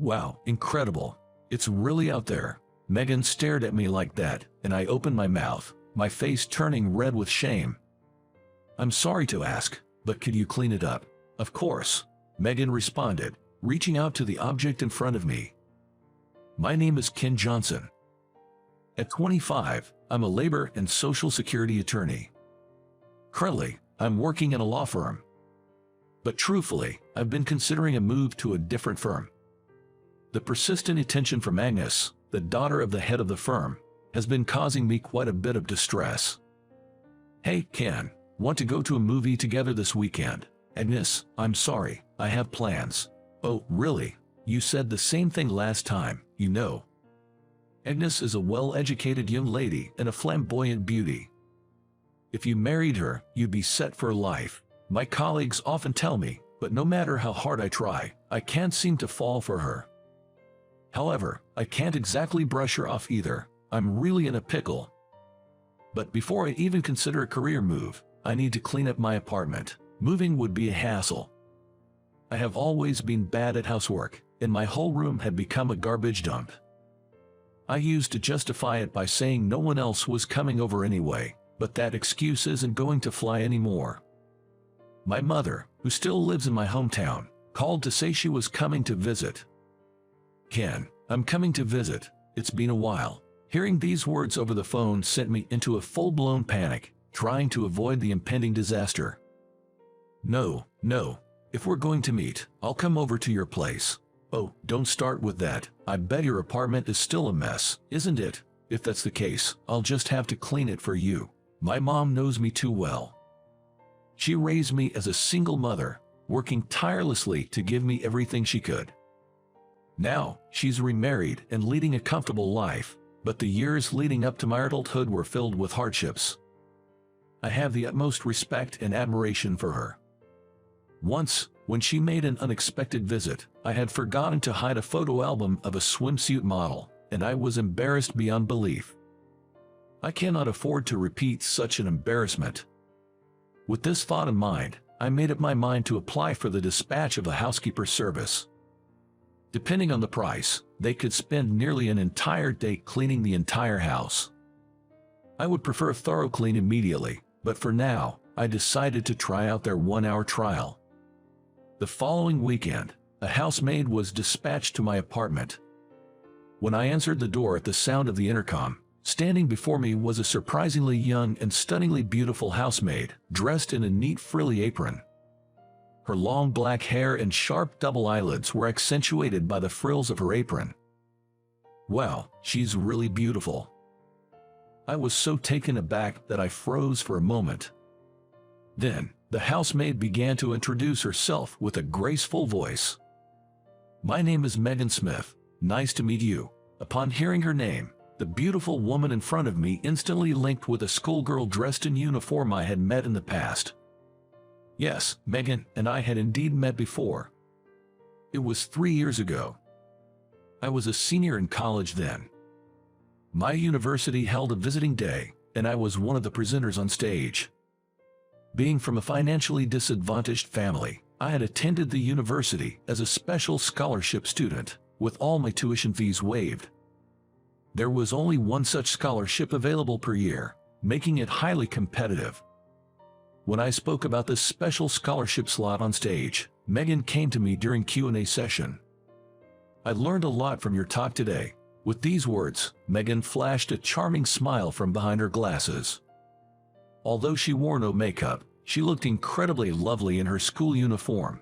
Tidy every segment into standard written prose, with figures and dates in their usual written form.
Wow, incredible. It's really out there. Megan stared at me like that, and I opened my mouth, my face turning red with shame. I'm sorry to ask, but could you clean it up? Of course, Megan responded, reaching out to the object in front of me. My name is Ken Johnson. At 25, I'm a labor and social security attorney. Currently, I'm working in a law firm. But truthfully, I've been considering a move to a different firm. The persistent attention from Agnes, the daughter of the head of the firm, has been causing me quite a bit of distress. Hey, Ken, want to go to a movie together this weekend? Agnes, I'm sorry, I have plans. Oh, really? You said the same thing last time, you know. Agnes is a well-educated young lady and a flamboyant beauty. If you married her, you'd be set for life. My colleagues often tell me, but no matter how hard I try, I can't seem to fall for her. However, I can't exactly brush her off either. I'm really in a pickle. But before I even consider a career move, I need to clean up my apartment. Moving would be a hassle. I have always been bad at housework, and my whole room had become a garbage dump. I used to justify it by saying no one else was coming over anyway, but that excuse isn't going to fly anymore. My mother, who still lives in my hometown, called to say she was coming to visit. Ken, I'm coming to visit. It's been a while. Hearing these words over the phone sent me into a full-blown panic, trying to avoid the impending disaster. No. If we're going to meet, I'll come over to your place. Oh, don't start with that. I bet your apartment is still a mess, isn't it? If that's the case, I'll just have to clean it for you. My mom knows me too well. She raised me as a single mother, working tirelessly to give me everything she could. Now, she's remarried and leading a comfortable life, but the years leading up to my adulthood were filled with hardships. I have the utmost respect and admiration for her. Once, when she made an unexpected visit, I had forgotten to hide a photo album of a swimsuit model, and I was embarrassed beyond belief. I cannot afford to repeat such an embarrassment. With this thought in mind, I made up my mind to apply for the dispatch of a housekeeper service. Depending on the price, they could spend nearly an entire day cleaning the entire house. I would prefer a thorough clean immediately, but for now, I decided to try out their 1-hour trial. The following weekend, a housemaid was dispatched to my apartment. When I answered the door at the sound of the intercom, standing before me was a surprisingly young and stunningly beautiful housemaid, dressed in a neat frilly apron. Her long black hair and sharp double eyelids were accentuated by the frills of her apron. Wow, she's really beautiful. I was so taken aback that I froze for a moment. Then, the housemaid began to introduce herself with a graceful voice. My name is Megan Smith. Nice to meet you. Upon hearing her name, the beautiful woman in front of me instantly linked with a schoolgirl dressed in uniform I had met in the past. Yes, Megan and I had indeed met before. It was 3 years ago. I was a senior in college then. My university held a visiting day, and I was one of the presenters on stage. Being from a financially disadvantaged family, I had attended the university as a special scholarship student, with all my tuition fees waived. There was only one such scholarship available per year, making it highly competitive. When I spoke about this special scholarship slot on stage, Megan came to me during Q&A session. I learned a lot from your talk today. With these words, Megan flashed a charming smile from behind her glasses. Although she wore no makeup, she looked incredibly lovely in her school uniform.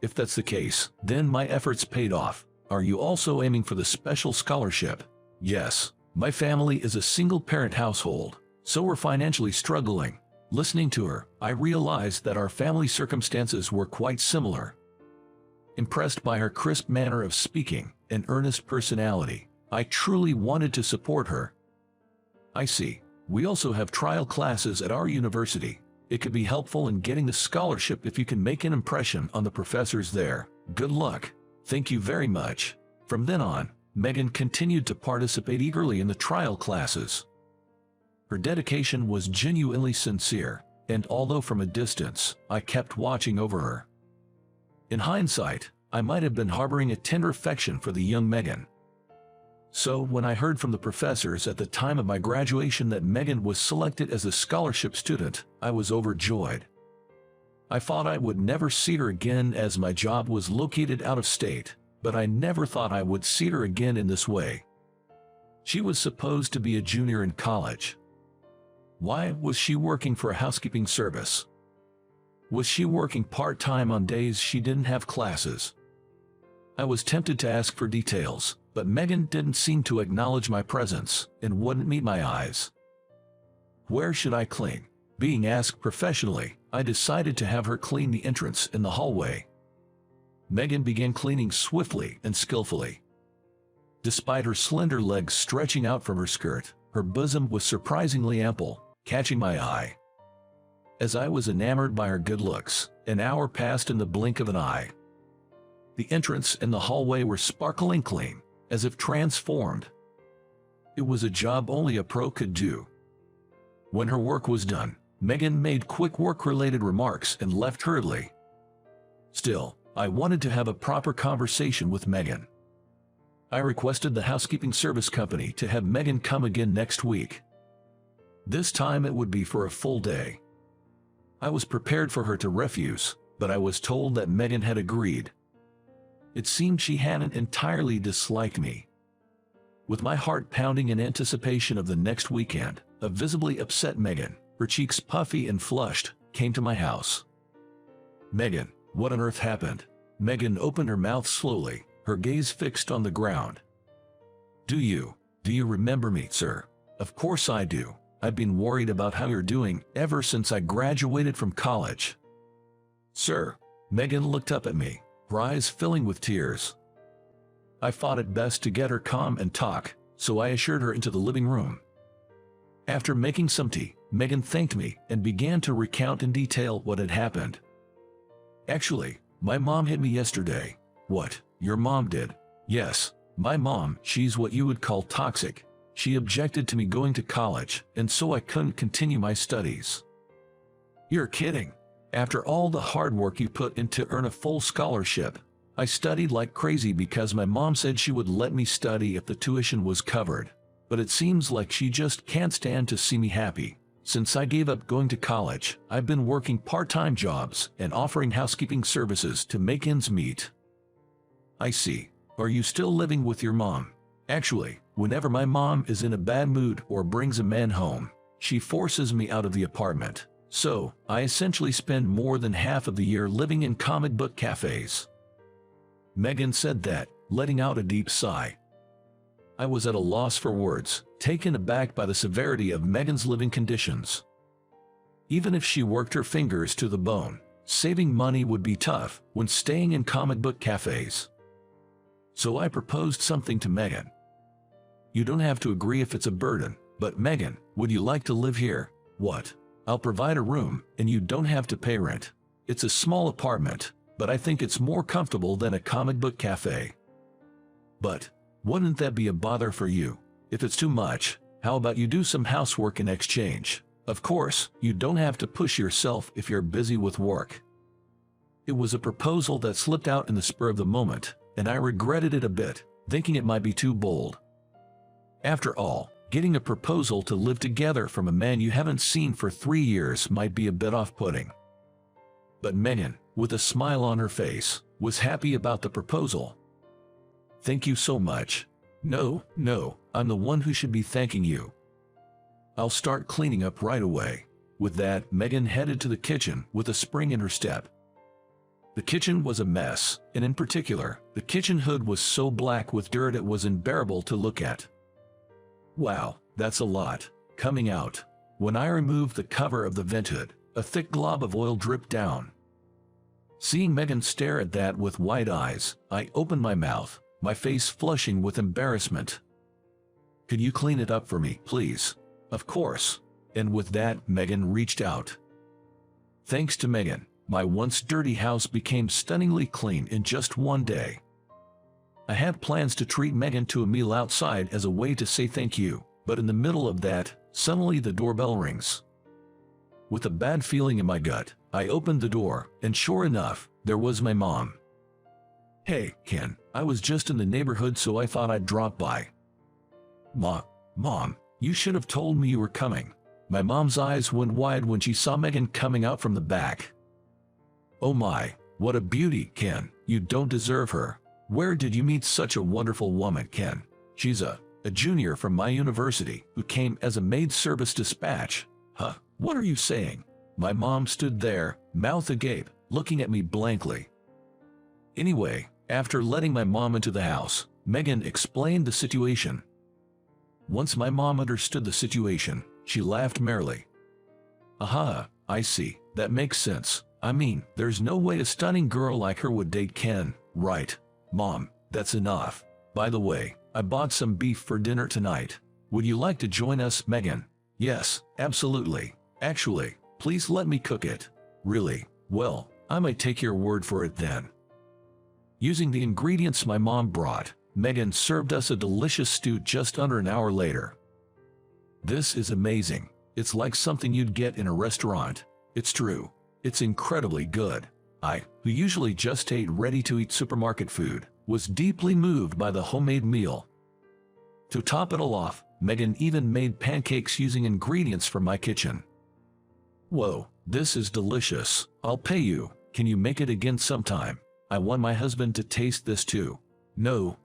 If that's the case, then my efforts paid off. Are you also aiming for the special scholarship? Yes, my family is a single-parent household, so we're financially struggling. Listening to her, I realized that our family circumstances were quite similar. Impressed by her crisp manner of speaking and earnest personality, I truly wanted to support her. I see. We also have trial classes at our university. It could be helpful in getting the scholarship if you can make an impression on the professors there. Good luck. Thank you very much. From then on, Megan continued to participate eagerly in the trial classes. Her dedication was genuinely sincere, and although from a distance, I kept watching over her. In hindsight, I might have been harboring a tender affection for the young Megan. So when I heard from the professors at the time of my graduation that Megan was selected as a scholarship student, I was overjoyed. I thought I would never see her again as my job was located out of state, but I never thought I would see her again in this way. She was supposed to be a junior in college. Why was she working for a housekeeping service? Was she working part-time on days she didn't have classes? I was tempted to ask for details, but Megan didn't seem to acknowledge my presence and wouldn't meet my eyes. Where should I clean? Being asked professionally, I decided to have her clean the entrance in the hallway. Megan began cleaning swiftly and skillfully. Despite her slender legs stretching out from her skirt, her bosom was surprisingly ample, catching my eye. As I was enamored by her good looks, an hour passed in the blink of an eye. The entrance and the hallway were sparkling clean, as if transformed. It was a job only a pro could do. When her work was done, Megan made quick work-related remarks and left hurriedly. Still, I wanted to have a proper conversation with Megan. I requested the housekeeping service company to have Megan come again next week. This time it would be for a full day. I was prepared for her to refuse, but I was told that Megan had agreed. It seemed she hadn't entirely disliked me. With my heart pounding in anticipation of the next weekend, a visibly upset Megan, her cheeks puffy and flushed, came to my house. "Megan, what on earth happened?" Megan opened her mouth slowly, her gaze fixed on the ground. Do you remember me, sir?" "Of course I do. I've been worried about how you're doing ever since I graduated from college." "Sir." Megan looked up at me, her eyes filling with tears. I thought it best to get her calm and talk, so I ushered her into the living room. After making some tea, Megan thanked me and began to recount in detail what had happened. "Actually, my mom hit me yesterday." "What, your mom did?" "Yes, my mom, she's what you would call toxic. She objected to me going to college, and so I couldn't continue my studies." "You're kidding. After all the hard work you put in to earn a full scholarship, I studied like crazy because my mom said she would let me study if the tuition was covered. But it seems like she just can't stand to see me happy. Since I gave up going to college, I've been working part-time jobs and offering housekeeping services to make ends meet." "I see. Are you still living with your mom?" "Actually, whenever my mom is in a bad mood or brings a man home, she forces me out of the apartment. So, I essentially spend more than half of the year living in comic book cafes." Megan said that, letting out a deep sigh. I was at a loss for words, taken aback by the severity of Megan's living conditions. Even if she worked her fingers to the bone, saving money would be tough when staying in comic book cafes. So I proposed something to Megan. "You don't have to agree if it's a burden, but Megan, would you like to live here?" "What? I'll provide a room, and you don't have to pay rent. It's a small apartment, but I think it's more comfortable than a comic book cafe." "But wouldn't that be a bother for you? If it's too much, how about you do some housework in exchange? Of course, you don't have to push yourself if you're busy with work." It was a proposal that slipped out in the spur of the moment, and I regretted it a bit, thinking it might be too bold. After all, getting a proposal to live together from a man you haven't seen for 3 years might be a bit off-putting. But Megan, with a smile on her face, was happy about the proposal. "Thank you so much." No, I'm the one who should be thanking you. I'll start cleaning up right away." With that, Megan headed to the kitchen with a spring in her step. The kitchen was a mess, and in particular, the kitchen hood was so black with dirt it was unbearable to look at. "Wow, that's a lot coming out." When I removed the cover of the vent hood, a thick glob of oil dripped down. Seeing Megan stare at that with wide eyes, I opened my mouth, my face flushing with embarrassment. "Could you clean it up for me, please?" "Of course." And with that, Megan reached out. Thanks to Megan, my once dirty house became stunningly clean in just one day. I had plans to treat Megan to a meal outside as a way to say thank you, but in the middle of that, suddenly the doorbell rings. With a bad feeling in my gut, I opened the door, and sure enough, there was my mom. Hey, Ken, I was just in the neighborhood so I thought I'd drop by. Mom, you should have told me you were coming. My mom's eyes went wide when she saw Megan coming out from the back. Oh my, what a beauty, Ken. You don't deserve her. Where did you meet such a wonderful woman, Ken? She's a junior from my university who came as a maid service dispatch. Huh, what are you saying? My mom stood there, mouth agape, looking at me blankly. Anyway, after letting my mom into the house, Megan explained the situation. Once my mom understood the situation, she laughed merrily. Aha, I see, that makes sense. I mean, there's no way a stunning girl like her would date Ken, right? Mom, that's enough. By the way, I bought some beef for dinner tonight. Would you like to join us, Megan? Yes, absolutely. Actually, please let me cook it. Really? Well, I might take your word for it then. Using the ingredients my mom brought, Megan served us a delicious stew just under an hour later. This is amazing. It's like something you'd get in a restaurant. It's true. It's incredibly good. I, who usually just ate ready-to-eat supermarket food, was deeply moved by the homemade meal. To top it all off, Megan even made pancakes using ingredients from my kitchen. Whoa, this is delicious. I'll pay you. Can you make it again sometime? I want my husband to taste this too. No,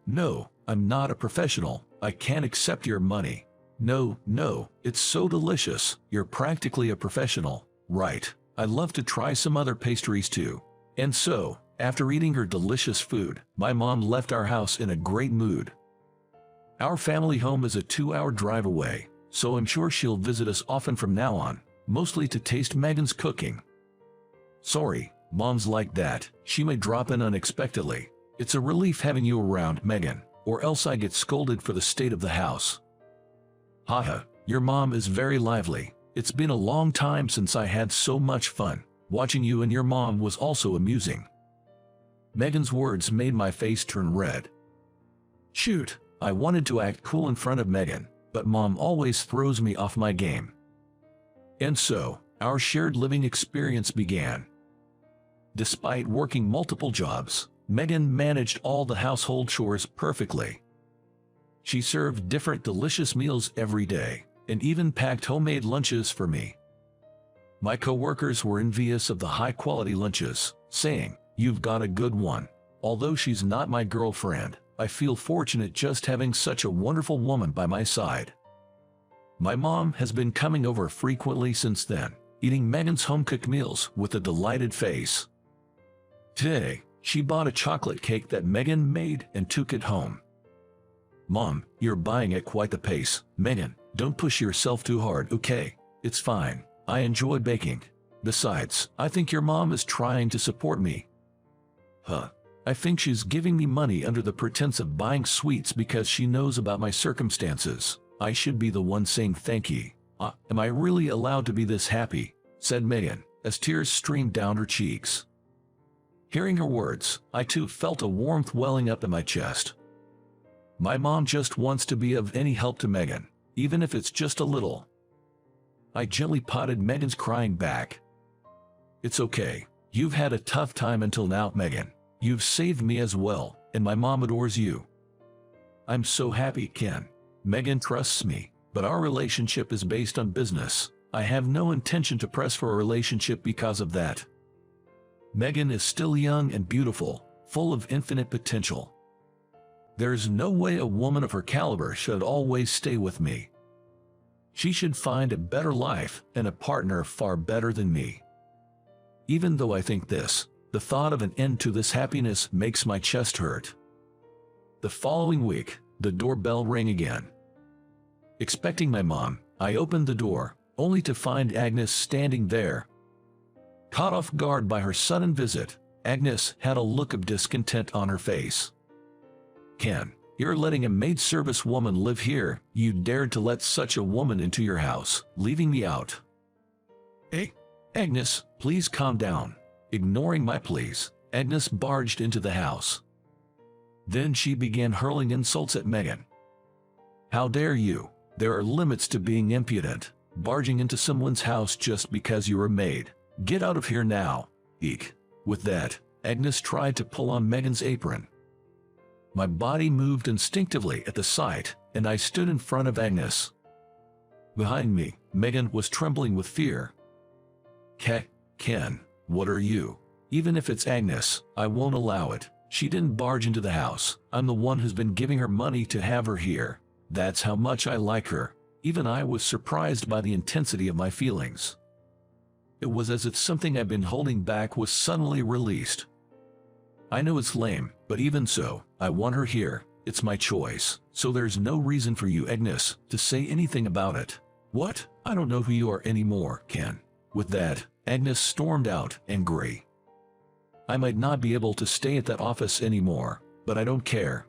I'm not a professional. I can't accept your money. No, it's so delicious. You're practically a professional. Right. I'd love to try some other pastries too. And so, after eating her delicious food, my mom left our house in a great mood. Our family home is a 2-hour drive away, so I'm sure she'll visit us often from now on, mostly to taste Megan's cooking. Sorry, moms like that. She may drop in unexpectedly. It's a relief having you around, Megan, or else I get scolded for the state of the house. Haha, your mom is very lively. It's been a long time since I had so much fun. Watching you and your mom was also amusing. Megan's words made my face turn red. Shoot, I wanted to act cool in front of Megan, but mom always throws me off my game. And so, our shared living experience began. Despite working multiple jobs, Megan managed all the household chores perfectly. She served different delicious meals every day, and even packed homemade lunches for me. My coworkers were envious of the high-quality lunches, saying, "You've got a good one." Although she's not my girlfriend, I feel fortunate just having such a wonderful woman by my side. My mom has been coming over frequently since then, eating Megan's home-cooked meals with a delighted face. Today, she bought a chocolate cake that Megan made and took it home. Mom, you're buying at quite the pace. Megan, don't push yourself too hard, okay? It's fine. I enjoy baking. Besides, I think your mom is trying to support me. Huh. I think she's giving me money under the pretense of buying sweets because she knows about my circumstances. I should be the one saying thank you. Am I really allowed to be this happy? Said Megan, as tears streamed down her cheeks. Hearing her words, I too felt a warmth welling up in my chest. My mom just wants to be of any help to Megan, even if it's just a little. I gently patted Megan's crying back. It's okay. You've had a tough time until now, Megan. You've saved me as well, and my mom adores you. I'm so happy, Ken. Megan trusts me, but our relationship is based on business. I have no intention to press for a relationship because of that. Megan is still young and beautiful, full of infinite potential. There's no way a woman of her caliber should always stay with me. She should find a better life and a partner far better than me. Even though I think this, the thought of an end to this happiness makes my chest hurt. The following week, the doorbell rang again. Expecting my mom, I opened the door, only to find Agnes standing there. Caught off guard by her sudden visit, Agnes had a look of discontent on her face. Ken, you're letting a maid service woman live here. You dared to let such a woman into your house, leaving me out. Hey, Agnes, please calm down. Ignoring my pleas, Agnes barged into the house. Then she began hurling insults at Megan. How dare you? There are limits to being impudent, barging into someone's house just because you're a maid. Get out of here now. Eek. With that, Agnes tried to pull on Megan's apron, My body moved instinctively at the sight, and I stood in front of Agnes. Behind me, Megan was trembling with fear. Ken, what are you? Even if it's Agnes, I won't allow it. She didn't barge into the house. I'm the one who's been giving her money to have her here. That's how much I like her. Even I was surprised by the intensity of my feelings. It was as if something I'd been holding back was suddenly released. I know it's lame, but even so, I want her here. It's my choice, so there's no reason for you, Agnes, to say anything about it. What? I don't know who you are anymore, Ken. With that, Agnes stormed out, angry. I might not be able to stay at that office anymore, but I don't care.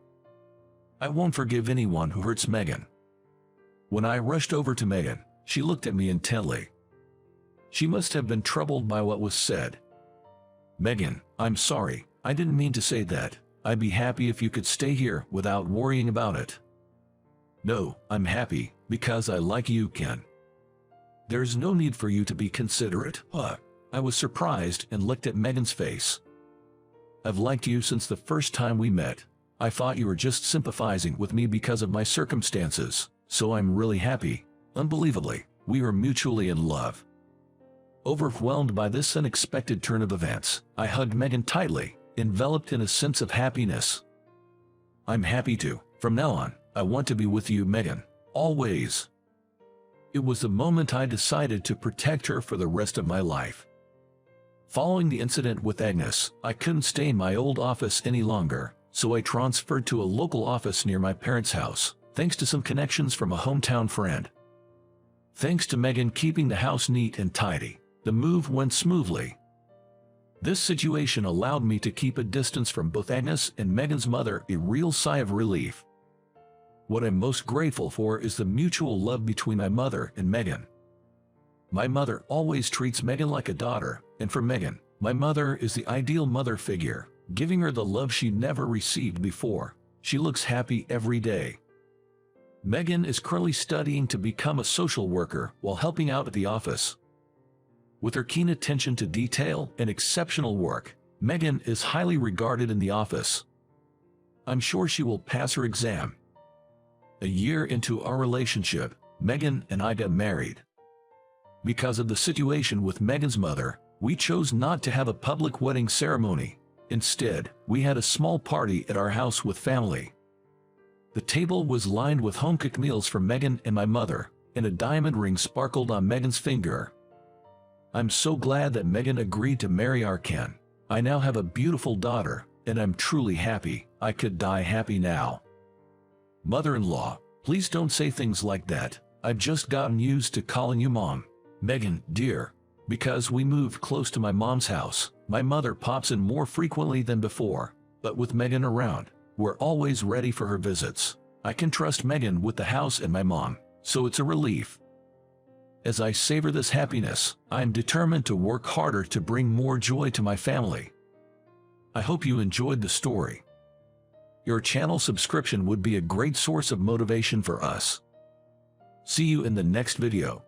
I won't forgive anyone who hurts Megan. When I rushed over to Megan, she looked at me intently. She must have been troubled by what was said. Megan, I'm sorry. I didn't mean to say that. I'd be happy if you could stay here without worrying about it. No, I'm happy, because I like you, Ken. There's no need for you to be considerate. I was surprised and looked at Megan's face. I've liked you since the first time we met. I thought you were just sympathizing with me because of my circumstances, so I'm really happy. Unbelievably, we are mutually in love. Overwhelmed by this unexpected turn of events, I hugged Megan tightly, enveloped in a sense of happiness. I'm happy to. From now on, I want to be with you, Megan. Always. It was the moment I decided to protect her for the rest of my life. Following the incident with Agnes, I couldn't stay in my old office any longer, so I transferred to a local office near my parents' house, thanks to some connections from a hometown friend. Thanks to Megan keeping the house neat and tidy, the move went smoothly. This situation allowed me to keep a distance from both Agnes and Megan's mother, a real sigh of relief. What I'm most grateful for is the mutual love between my mother and Megan. My mother always treats Megan like a daughter, and for Megan, my mother is the ideal mother figure, giving her the love she never received before. She looks happy every day. Megan is currently studying to become a social worker while helping out at the office. With her keen attention to detail and exceptional work, Megan is highly regarded in the office. I'm sure she will pass her exam. A year into our relationship, Megan and I got married. Because of the situation with Megan's mother, we chose not to have a public wedding ceremony. Instead, we had a small party at our house with family. The table was lined with home-cooked meals for Megan and my mother, and a diamond ring sparkled on Megan's finger. I'm so glad that Megan agreed to marry our Ken. I now have a beautiful daughter, and I'm truly happy. I could die happy now. Mother-in-law, please don't say things like that. I've just gotten used to calling you Mom. Megan, dear. Because we moved close to my mom's house, my mother pops in more frequently than before, but with Megan around, we're always ready for her visits. I can trust Megan with the house and my mom, so it's a relief. As I savor this happiness, I am determined to work harder to bring more joy to my family. I hope you enjoyed the story. Your channel subscription would be a great source of motivation for us. See you in the next video.